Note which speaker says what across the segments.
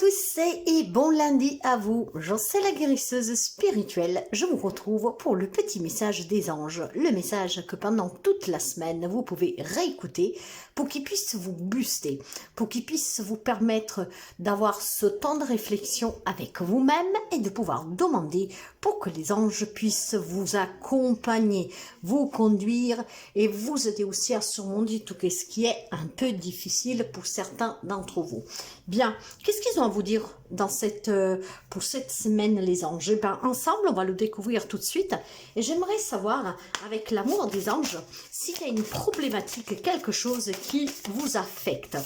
Speaker 1: tous et bon lundi à vous, j'en sais la guérisseuse spirituelle, je vous retrouve pour le petit message des anges, le message que pendant toute la semaine vous pouvez réécouter pour qu'il puisse vous booster, pour qu'il puisse vous permettre d'avoir ce temps de réflexion avec vous-même et de pouvoir demander pour que les anges puissent vous accompagner, vous conduire et vous aider aussi à surmonter tout ce qui est un peu difficile pour certains d'entre vous. Bien, qu'est-ce qu'ils ont à vous dire dans pour cette semaine, les anges? Eh bien, ensemble, on va le découvrir tout de suite. Et j'aimerais savoir, avec l'amour des anges, s'il y a une problématique, quelque chose qui vous affecte.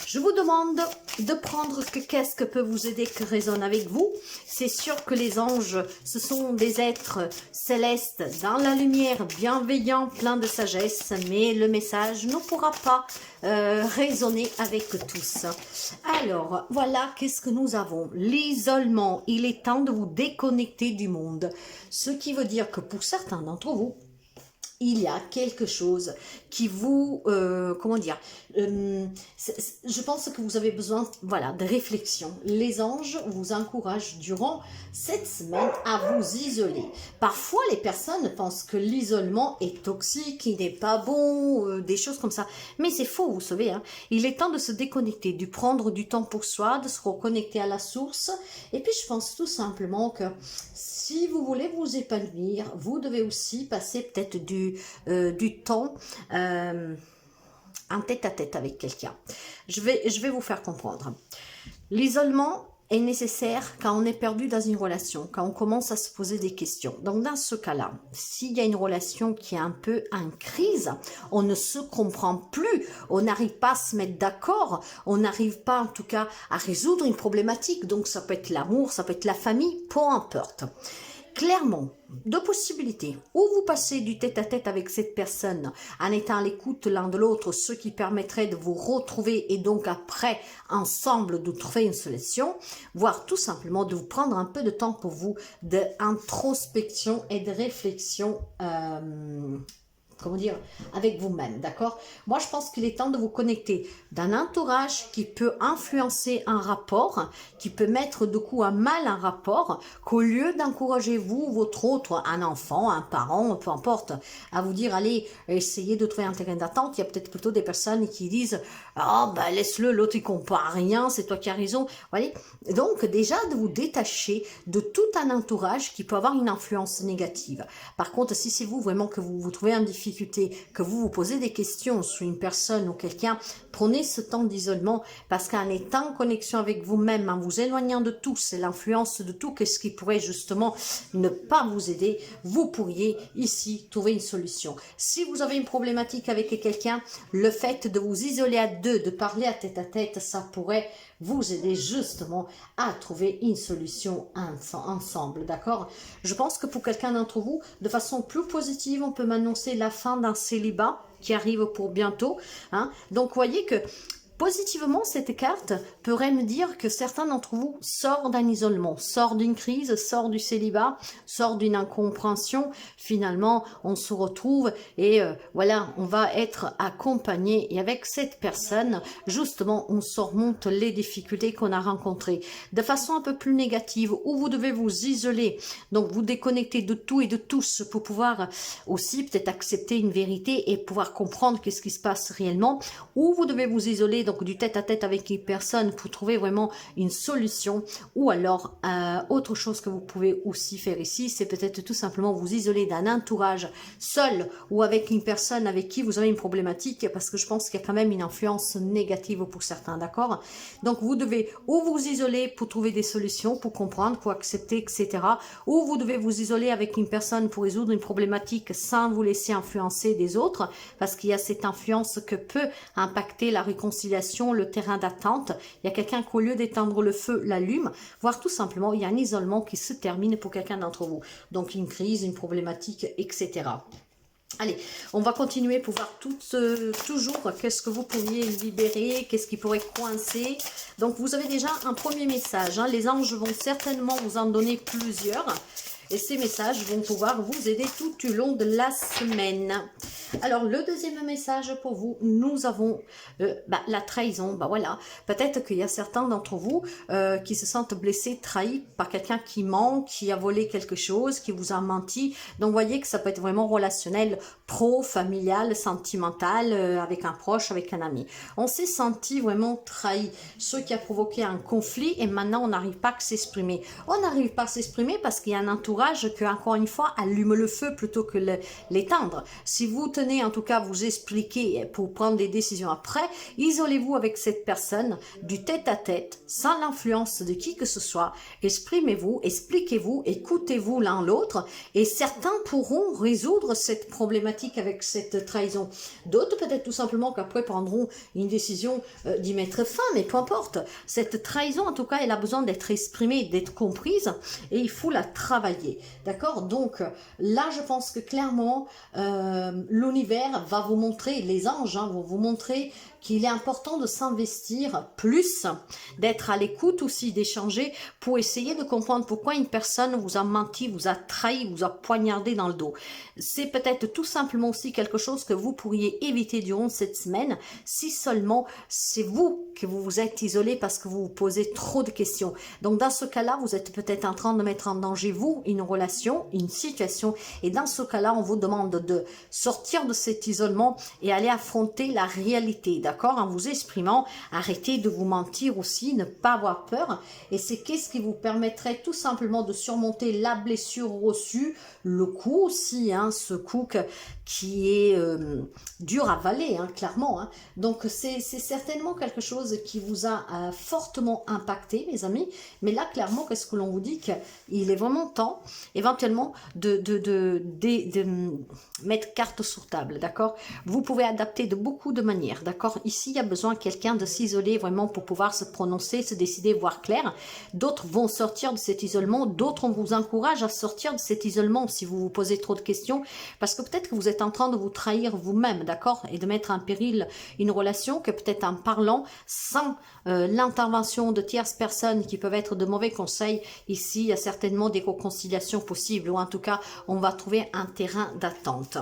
Speaker 1: Je vous demande de prendre qu'est-ce que peut vous aider, que résonne avec vous. C'est sûr que les anges, ce sont des êtres célestes dans la lumière, bienveillants, pleins de sagesse, mais le message ne pourra pas résonner avec tous. Alors, voilà, qu'est-ce que nous avons? L'isolement, il est temps de vous déconnecter du monde. Ce qui veut dire que pour certains d'entre vous, il y a quelque chose qui vous, comment dire, je pense que vous avez besoin, voilà, de réflexion. Les anges vous encouragent durant cette semaine à vous isoler. Parfois, les personnes pensent que l'isolement est toxique, il n'est pas bon, des choses comme ça. Mais c'est faux, vous savez, hein. Il est temps de se déconnecter, de prendre du temps pour soi, de se reconnecter à la source. Et puis, je pense tout simplement que si vous voulez vous épanouir, vous devez aussi passer peut-être du temps en tête-à-tête avec quelqu'un. Je vais vous faire comprendre. L'isolement est nécessaire quand on est perdu dans une relation, quand on commence à se poser des questions. Donc dans ce cas-là, s'il y a une relation qui est un peu en crise, on ne se comprend plus, on n'arrive pas à se mettre d'accord, on n'arrive pas en tout cas à résoudre une problématique, donc ça peut être l'amour, ça peut être la famille, peu importe. Clairement, deux possibilités. Ou vous passez du tête-à-tête avec cette personne en étant à l'écoute l'un de l'autre, ce qui permettrait de vous retrouver et donc après, ensemble, de trouver une solution, voire tout simplement de vous prendre un peu de temps pour vous d'introspection et de réflexion comment dire, avec vous-même, d'accord? Moi, je pense qu'il est temps de vous connecter d'un entourage qui peut influencer un rapport, qui peut mettre de coup à mal un rapport, qu'au lieu d'encourager vous, votre autre, un enfant, un parent, peu importe, à vous dire, allez, essayez de trouver un terrain d'attente, il y a peut-être plutôt des personnes qui disent, oh, ben, laisse-le, l'autre, il comprend rien, c'est toi qui as raison, vous voyez? Donc, déjà, de vous détacher de tout un entourage qui peut avoir une influence négative. Par contre, si c'est vous vraiment que vous vous trouvez en difficulté, que vous vous posez des questions sur une personne ou quelqu'un, prenez ce temps d'isolement parce qu'en étant en connexion avec vous-même, en vous éloignant de tout, c'est l'influence de tout, qu'est-ce qui pourrait justement ne pas vous aider, vous pourriez ici trouver une solution. Si vous avez une problématique avec quelqu'un, le fait de vous isoler à deux, de parler à tête, ça pourrait vous aider justement à trouver une solution ensemble, d'accord? Je pense que pour quelqu'un d'entre vous, de façon plus positive, on peut m'annoncer la fin d'un célibat qui arrive pour bientôt, hein? Donc, vous voyez que positivement, cette carte pourrait me dire que certains d'entre vous sortent d'un isolement, sortent d'une crise, sortent du célibat, sortent d'une incompréhension. Finalement, on se retrouve et voilà, on va être accompagné. Et avec cette personne, justement, on surmonte les difficultés qu'on a rencontrées. De façon un peu plus négative, où vous devez vous isoler, donc vous déconnecter de tout et de tous pour pouvoir aussi peut-être accepter une vérité et pouvoir comprendre qu'est-ce qui se passe réellement, ou vous devez vous isoler donc du tête-à-tête avec une personne pour trouver vraiment une solution, ou alors autre chose que vous pouvez aussi faire ici, c'est peut-être tout simplement vous isoler d'un entourage seul ou avec une personne avec qui vous avez une problématique, parce que je pense qu'il y a quand même une influence négative pour certains, d'accord? Donc vous devez ou vous isoler pour trouver des solutions, pour comprendre, pour accepter, etc. Ou vous devez vous isoler avec une personne pour résoudre une problématique sans vous laisser influencer des autres, parce qu'il y a cette influence que peut impacter la réconciliation, le terrain d'attente. Il y a quelqu'un qu'au lieu d'éteindre le feu, l'allume, voire tout simplement, il y a un isolement qui se termine pour quelqu'un d'entre vous. Donc une crise, une problématique, etc. Allez, on va continuer pour voir toujours qu'est-ce que vous pourriez libérer, qu'est-ce qui pourrait coincer. Donc, vous avez déjà un premier message, hein. Les anges vont certainement vous en donner plusieurs. Et ces messages vont pouvoir vous aider tout au long de la semaine. Alors, le deuxième message pour vous, nous avons la trahison. Voilà, peut-être qu'il y a certains d'entre vous qui se sentent blessés, trahis par quelqu'un qui ment, qui a volé quelque chose, qui vous a menti. Donc, vous voyez que ça peut être vraiment relationnel, pro, familial, sentimental, avec un proche, avec un ami. On s'est senti vraiment trahi, ce qui a provoqué un conflit et maintenant on n'arrive pas à s'exprimer. On n'arrive pas à s'exprimer parce qu'il y a un entourage qui, encore une fois, allume le feu plutôt que l'éteindre. Si vous tenez en tout cas à vous expliquer pour prendre des décisions après, isolez-vous avec cette personne du tête-à-tête, sans l'influence de qui que ce soit. Exprimez-vous, expliquez-vous, écoutez-vous l'un l'autre et certains pourront résoudre cette problématique avec cette trahison. D'autres peut-être tout simplement qu'après prendront une décision d'y mettre fin, mais peu importe. Cette trahison en tout cas elle a besoin d'être exprimée, d'être comprise et il faut la travailler. D'accord? Donc là je pense que clairement l'univers va vous montrer, les anges vont vous montrer qu'il est important de s'investir plus, d'être à l'écoute aussi, d'échanger pour essayer de comprendre pourquoi une personne vous a menti, vous a trahi, vous a poignardé dans le dos. C'est peut-être tout simplement aussi quelque chose que vous pourriez éviter durant cette semaine si seulement c'est vous que vous vous êtes isolé parce que vous vous posez trop de questions. Donc dans ce cas-là, vous êtes peut-être en train de mettre en danger vous, une relation, une situation et dans ce cas-là, on vous demande de sortir de cet isolement et aller affronter la réalité, d'accord? En vous exprimant, arrêtez de vous mentir aussi, ne pas avoir peur. Et c'est qu'est-ce qui vous permettrait tout simplement de surmonter la blessure reçue, le coup aussi, ce coup qui est dur à avaler, clairement. Donc c'est certainement quelque chose qui vous a fortement impacté, mes amis. Mais là, clairement, qu'est-ce que l'on vous dit? Qu'il est vraiment temps, éventuellement, de mettre carte sur table, d'accord? Vous pouvez adapter de beaucoup de manières, d'accord? Ici, il y a besoin de quelqu'un de s'isoler vraiment pour pouvoir se prononcer, se décider, voir clair. D'autres vont sortir de cet isolement, d'autres on vous encourage à sortir de cet isolement si vous vous posez trop de questions, parce que peut-être que vous êtes en train de vous trahir vous-même, d'accord? Et de mettre en péril une relation que peut-être en parlant sans l'intervention de tierces personnes qui peuvent être de mauvais conseils, ici, il y a certainement des réconciliations possibles, ou en tout cas, on va trouver un terrain d'attente.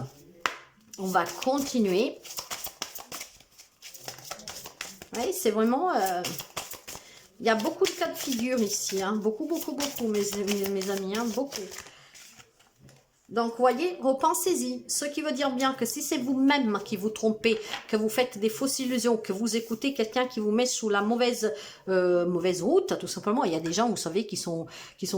Speaker 1: On va continuer. Oui, c'est vraiment... il y a beaucoup de cas de figure ici. Beaucoup, mes amis. Beaucoup. Donc, voyez, repensez-y. Ce qui veut dire bien que si c'est vous-même qui vous trompez, que vous faites des fausses illusions, que vous écoutez quelqu'un qui vous met sous la mauvaise route, tout simplement. Il y a des gens, vous savez, qui sont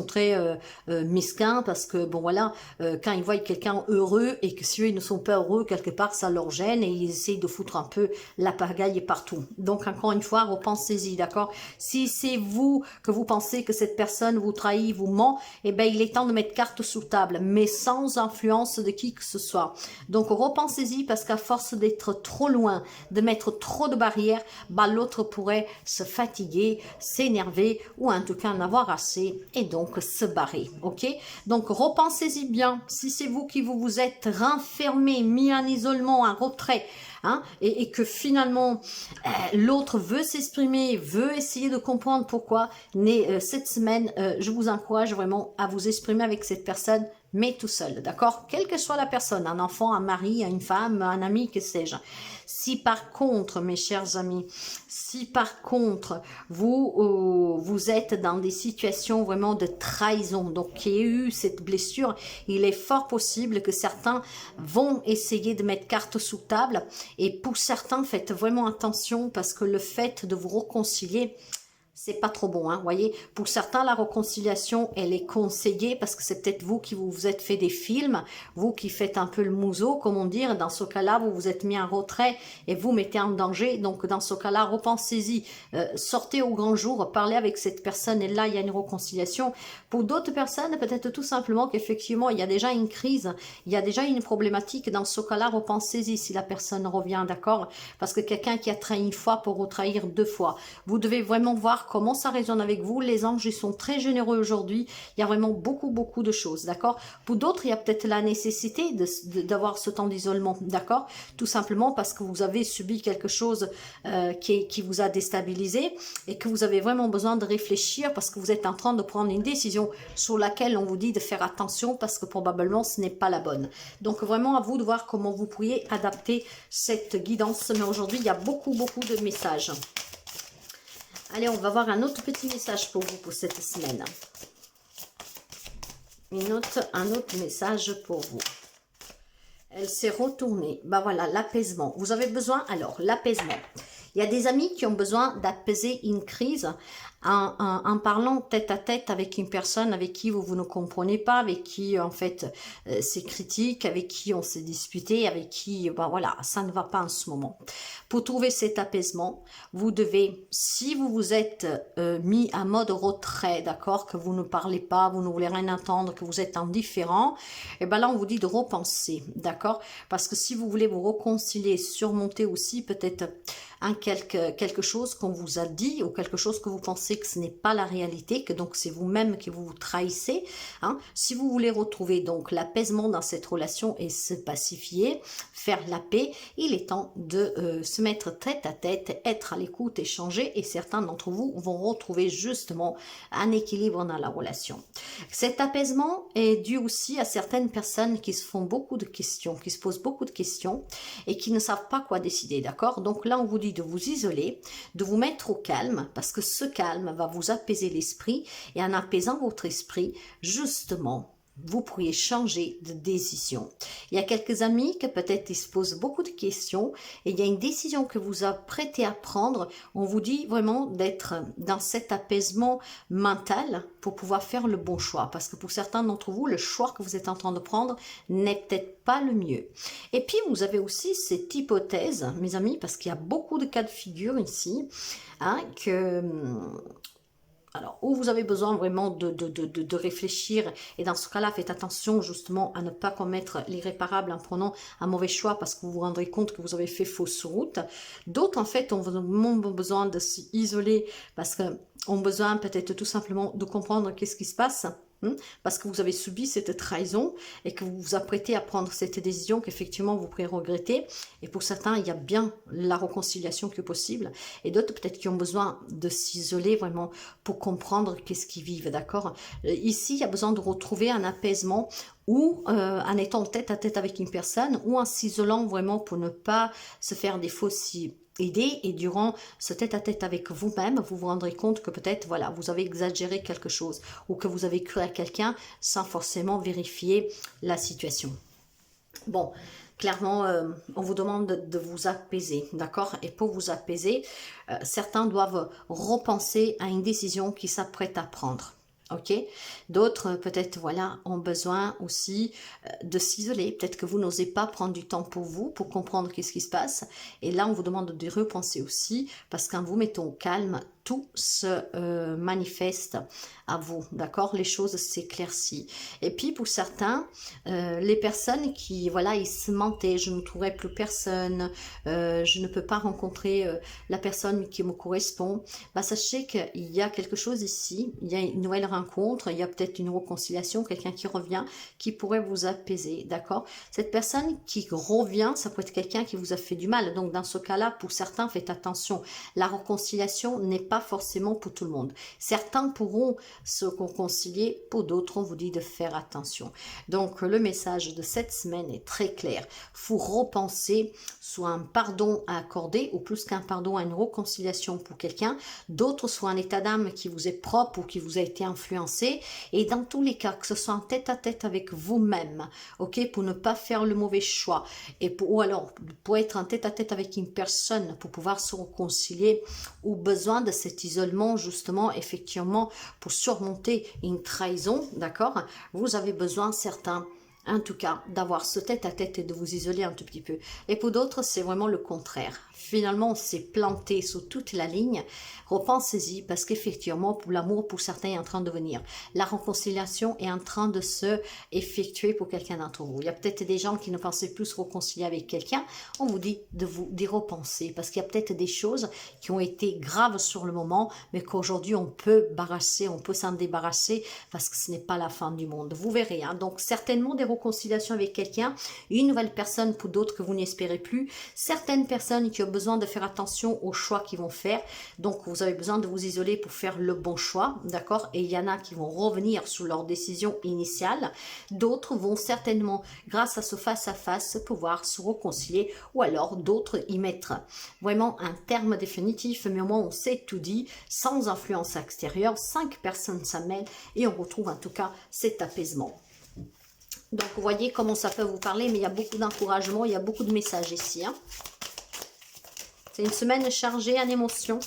Speaker 1: très mesquins parce que, bon, voilà, quand ils voient quelqu'un heureux et que si eux, ils ne sont pas heureux, quelque part, ça leur gêne et ils essayent de foutre un peu la pagaille partout. Donc, encore une fois, repensez-y, d'accord? Si c'est vous que vous pensez que cette personne vous trahit, vous ment, eh bien, il est temps de mettre carte sous table, mais sans influence de qui que ce soit. Donc repensez-y parce qu'à force d'être trop loin, de mettre trop de barrières, l'autre pourrait se fatiguer, s'énerver ou en tout cas en avoir assez et donc se barrer. Ok? Donc repensez-y bien. Si c'est vous qui vous êtes renfermé, mis en isolement, en retrait, et que finalement l'autre veut s'exprimer, veut essayer de comprendre pourquoi, cette semaine, je vous encourage vraiment à vous exprimer avec cette personne, mais tout seul, d'accord? Quelle que soit la personne, un enfant, un mari, une femme, un ami, que sais-je. Si par contre, mes chers amis, si par contre, vous êtes dans des situations vraiment de trahison, donc qu'il y a eu cette blessure, il est fort possible que certains vont essayer de mettre carte sous table. Et pour certains, faites vraiment attention parce que le fait de vous réconcilier, c'est pas trop bon, voyez. Pour certains, la réconciliation, elle est conseillée parce que c'est peut-être vous qui vous êtes fait des films, vous qui faites un peu le museau, comment dire. Dans ce cas-là, vous vous êtes mis en retrait et vous mettez en danger. Donc, dans ce cas-là, repensez-y. Sortez au grand jour, parlez avec cette personne et là, il y a une réconciliation. Pour d'autres personnes, peut-être tout simplement qu'effectivement, il y a déjà une crise, il y a déjà une problématique. Dans ce cas-là, repensez-y si la personne revient, d'accord? Parce que quelqu'un qui a trahi une fois peut retrahir deux fois. Vous devez vraiment voir comment ça résonne avec vous. Les anges, ils sont très généreux aujourd'hui. Il y a vraiment beaucoup de choses, d'accord. Pour d'autres, il y a peut-être la nécessité d'avoir ce temps d'isolement, d'accord. Tout simplement parce que vous avez subi quelque chose qui vous a déstabilisé et que vous avez vraiment besoin de réfléchir parce que vous êtes en train de prendre une décision sur laquelle on vous dit de faire attention parce que probablement ce n'est pas la bonne. Donc vraiment à vous de voir comment vous pourriez adapter cette guidance. Mais aujourd'hui, il y a beaucoup de messages. Allez, on va voir un autre petit message pour vous pour cette semaine. Un autre message pour vous. Elle s'est retournée. Ben voilà, l'apaisement. Vous avez besoin, alors, l'apaisement. Il y a des amis qui ont besoin d'apaiser une crise en parlant tête à tête avec une personne avec qui vous ne comprenez pas, avec qui en fait c'est critique, avec qui on s'est disputé, avec qui, ben voilà, ça ne va pas en ce moment. Pour trouver cet apaisement, vous devez, si vous vous êtes mis en mode retrait, d'accord, que vous ne parlez pas, vous ne voulez rien entendre, que vous êtes indifférent, et ben là on vous dit de repenser, d'accord, parce que si vous voulez vous réconcilier, surmonter aussi peut-être quelque chose qu'on vous a dit ou quelque chose que vous pensez que ce n'est pas la réalité, que donc c'est vous-même qui vous trahissez. Hein. Si vous voulez retrouver donc l'apaisement dans cette relation et se pacifier, faire la paix, il est temps de se mettre tête à tête, être à l'écoute, échanger et certains d'entre vous vont retrouver justement un équilibre dans la relation. Cet apaisement est dû aussi à certaines personnes qui se font beaucoup de questions, qui se posent beaucoup de questions et qui ne savent pas quoi décider, d'accord? Donc là on vous dit de vous isoler, de vous mettre au calme, parce que ce calme va vous apaiser l'esprit, et en apaisant votre esprit, justement, vous pourriez changer de décision. Il y a quelques amis que peut-être ils se posent beaucoup de questions, et il y a une décision que vous apprêtez à prendre, on vous dit vraiment d'être dans cet apaisement mental pour pouvoir faire le bon choix, parce que pour certains d'entre vous, le choix que vous êtes en train de prendre n'est peut-être pas le mieux. Et puis vous avez aussi cette hypothèse, mes amis, parce qu'il y a beaucoup de cas de figure ici, hein, que... Alors, où vous avez besoin vraiment de réfléchir, et dans ce cas-là, faites attention justement à ne pas commettre l'irréparable en prenant un mauvais choix parce que vous vous rendrez compte que vous avez fait fausse route. D'autres, en fait, ont vraiment besoin de s'isoler parce qu'ils ont besoin peut-être tout simplement de comprendre qu'est-ce qui se passe. Parce que vous avez subi cette trahison et que vous vous apprêtez à prendre cette décision qu'effectivement vous pourrez regretter. Et pour certains, il y a bien la réconciliation qui est possible. Et d'autres peut-être qui ont besoin de s'isoler vraiment pour comprendre qu'est-ce qu'ils vivent, d'accord? Ici, il y a besoin de retrouver un apaisement ou en étant tête à tête avec une personne ou en s'isolant vraiment pour ne pas se faire des fausses idées, et durant ce tête-à-tête avec vous-même, vous vous rendrez compte que peut-être, voilà, vous avez exagéré quelque chose ou que vous avez cru à quelqu'un sans forcément vérifier la situation. Bon, clairement, on vous demande de vous apaiser, d'accord? Et pour vous apaiser, certains doivent repenser à une décision qu'ils s'apprêtent à prendre. Ok, d'autres peut-être voilà ont besoin aussi de s'isoler, peut-être que vous n'osez pas prendre du temps pour vous, pour comprendre qu'est-ce qui se passe, et là on vous demande de repenser aussi, parce qu'en vous mettant au calme, tout se manifeste à vous, d'accord, les choses s'éclaircissent. Et puis pour certains, les personnes qui, voilà, ils se mentaient, je ne trouverai plus personne, je ne peux pas rencontrer la personne qui me correspond, bah sachez qu'il y a quelque chose ici, il y a une nouvelle rencontre, il y a peut-être une réconciliation, quelqu'un qui revient, qui pourrait vous apaiser, d'accord. Cette personne qui revient, ça peut être quelqu'un qui vous a fait du mal, donc dans ce cas-là, pour certains, faites attention, la réconciliation n'est pas forcément pour tout le monde. Certains pourront se réconcilier, pour d'autres, on vous dit de faire attention. Donc, le message de cette semaine est très clair. Faut repenser soit un pardon à accorder, ou plus qu'un pardon, à une réconciliation pour quelqu'un. D'autres, soit un état d'âme qui vous est propre ou qui vous a été influencé. Et dans tous les cas, que ce soit en tête-à-tête avec vous-même, ok, pour ne pas faire le mauvais choix, et ou alors pour être en tête-à-tête avec une personne, pour pouvoir se réconcilier, ou besoin de cet isolement, justement, effectivement, pour surmonter une trahison, d'accord, vous avez besoin, certains, en tout cas, d'avoir ce tête-à-tête et de vous isoler un tout petit peu. Et pour d'autres, c'est vraiment le contraire. finalement on s'est planté sur toute la ligne, repensez-y parce qu'effectivement pour l'amour pour certains est en train de venir. La réconciliation est en train de se effectuer pour quelqu'un d'entre vous. Il y a peut-être des gens qui ne pensaient plus se réconcilier avec quelqu'un, on vous dit d'y repenser parce qu'il y a peut-être des choses qui ont été graves sur le moment mais qu'aujourd'hui on peut s'en débarrasser parce que ce n'est pas la fin du monde. Vous verrez, hein. Donc certainement des réconciliations avec quelqu'un, une nouvelle personne pour d'autres que vous n'espérez plus, certaines personnes qui ont besoin de faire attention aux choix qu'ils vont faire, donc vous avez besoin de vous isoler pour faire le bon choix, d'accord? Et il y en a qui vont revenir sur leur décision initiale, d'autres vont certainement, grâce à ce face-à-face, pouvoir se réconcilier, ou alors d'autres y mettre vraiment un terme définitif, mais au moins on s'est tout dit, sans influence extérieure, 5 personnes s'amènent et on retrouve en tout cas cet apaisement. Donc vous voyez comment ça peut vous parler, mais il y a beaucoup d'encouragement, il y a beaucoup de messages ici, hein. C'est une semaine chargée en émotions.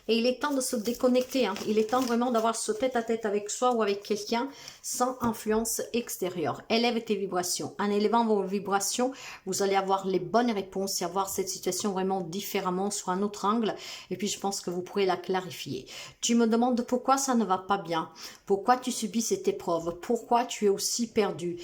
Speaker 1: Et il est temps de se déconnecter, hein. Il est temps vraiment d'avoir ce tête-à-tête avec soi ou avec quelqu'un sans influence extérieure. Élève tes vibrations. En élevant vos vibrations, vous allez avoir les bonnes réponses et avoir cette situation vraiment différemment, sur un autre angle. Et puis je pense que vous pourrez la clarifier. Tu me demandes pourquoi ça ne va pas bien. Pourquoi tu subis cette épreuve. Pourquoi tu es aussi perdu.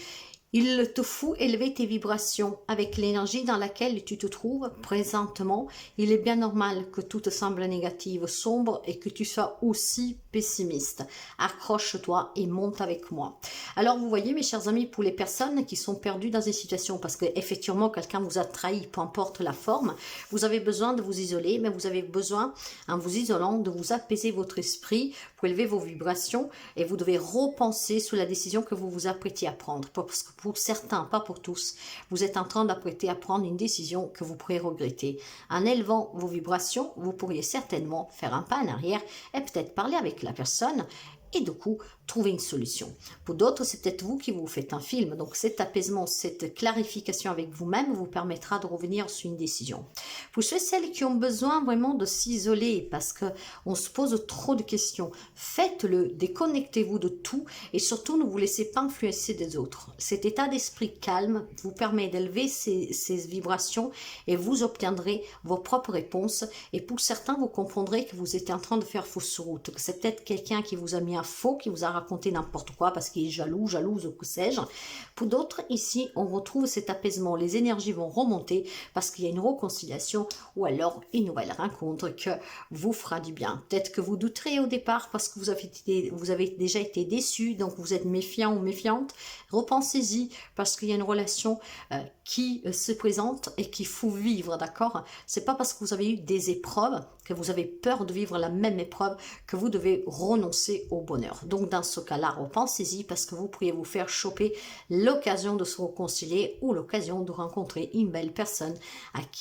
Speaker 1: Il te faut élever tes vibrations avec l'énergie dans laquelle tu te trouves présentement. Il est bien normal que tout te semble négative, sombre et que tu sois aussi pessimiste. Accroche-toi et monte avec moi. Alors vous voyez mes chers amis, pour les personnes qui sont perdues dans une situation, parce que effectivement quelqu'un vous a trahi, peu importe la forme, vous avez besoin de vous isoler, mais vous avez besoin, en vous isolant, de vous apaiser votre esprit pour élever vos vibrations et vous devez repenser sur la décision que vous vous apprêtez à prendre. Parce que pour certains, pas pour tous, vous êtes en train d'apprêter à prendre une décision que vous pourrez regretter. En élevant vos vibrations, vous pourriez certainement faire un pas en arrière et peut-être parler avec la personne et du coup trouver une solution. Pour d'autres, c'est peut-être vous qui vous faites un film. Donc cet apaisement, cette clarification avec vous-même vous permettra de revenir sur une décision. Pour ceux et celles qui ont besoin vraiment de s'isoler parce qu'on se pose trop de questions, faites-le, déconnectez-vous de tout et surtout ne vous laissez pas influencer des autres. Cet état d'esprit calme vous permet d'élever ces vibrations et vous obtiendrez vos propres réponses. Et pour certains, vous comprendrez que vous êtes en train de faire fausse route, que c'est peut-être quelqu'un qui vous a mis un faux, qui vous a raconter n'importe quoi parce qu'il est jaloux, jalouse ou que sais-je. Pour d'autres, ici, on retrouve cet apaisement. Les énergies vont remonter parce qu'il y a une réconciliation ou alors une nouvelle rencontre que vous fera du bien. Peut-être que vous douterez au départ parce que vous avez déjà été déçu, donc vous êtes méfiant ou méfiante. Repensez-y parce qu'il y a une relation qui se présente et qu'il faut vivre, d'accord? C'est pas parce que vous avez eu des épreuves que vous avez peur de vivre la même épreuve que vous devez renoncer au bonheur. Donc dans ce cas-là, repensez-y parce que vous pourriez vous faire choper l'occasion de se réconcilier ou l'occasion de rencontrer une belle personne avec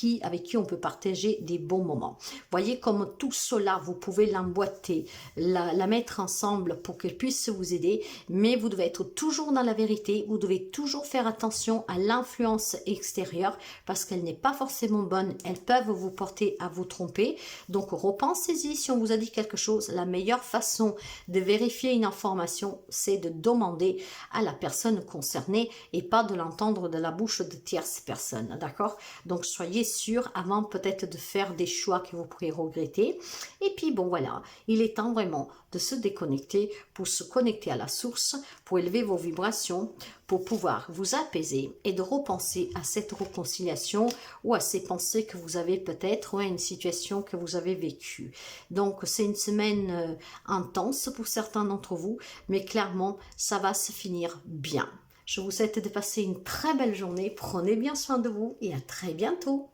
Speaker 1: qui on peut partager des bons moments. Voyez comme tout cela, vous pouvez l'emboîter, la mettre ensemble pour qu'elle puisse vous aider, mais vous devez être toujours dans la vérité, vous devez toujours faire attention à l'influence extérieure parce qu'elle n'est pas forcément bonne, elles peuvent vous porter à vous tromper. Donc repensez-y, si on vous a dit quelque chose, la meilleure façon de vérifier une information, c'est de demander à la personne concernée et pas de l'entendre de la bouche de tierces personnes, d'accord? Donc soyez sûr avant peut-être de faire des choix que vous pourrez regretter. Et puis bon voilà, il est temps vraiment de se déconnecter pour se connecter à la source, pour élever vos vibrations, pour pouvoir vous apaiser et de repenser à cette réconciliation ou à ces pensées que vous avez peut-être ou à une situation que vous avez vécue. Donc c'est une semaine intense pour certains d'entre vous, mais clairement ça va se finir bien. Je vous souhaite de passer une très belle journée, prenez bien soin de vous et à très bientôt.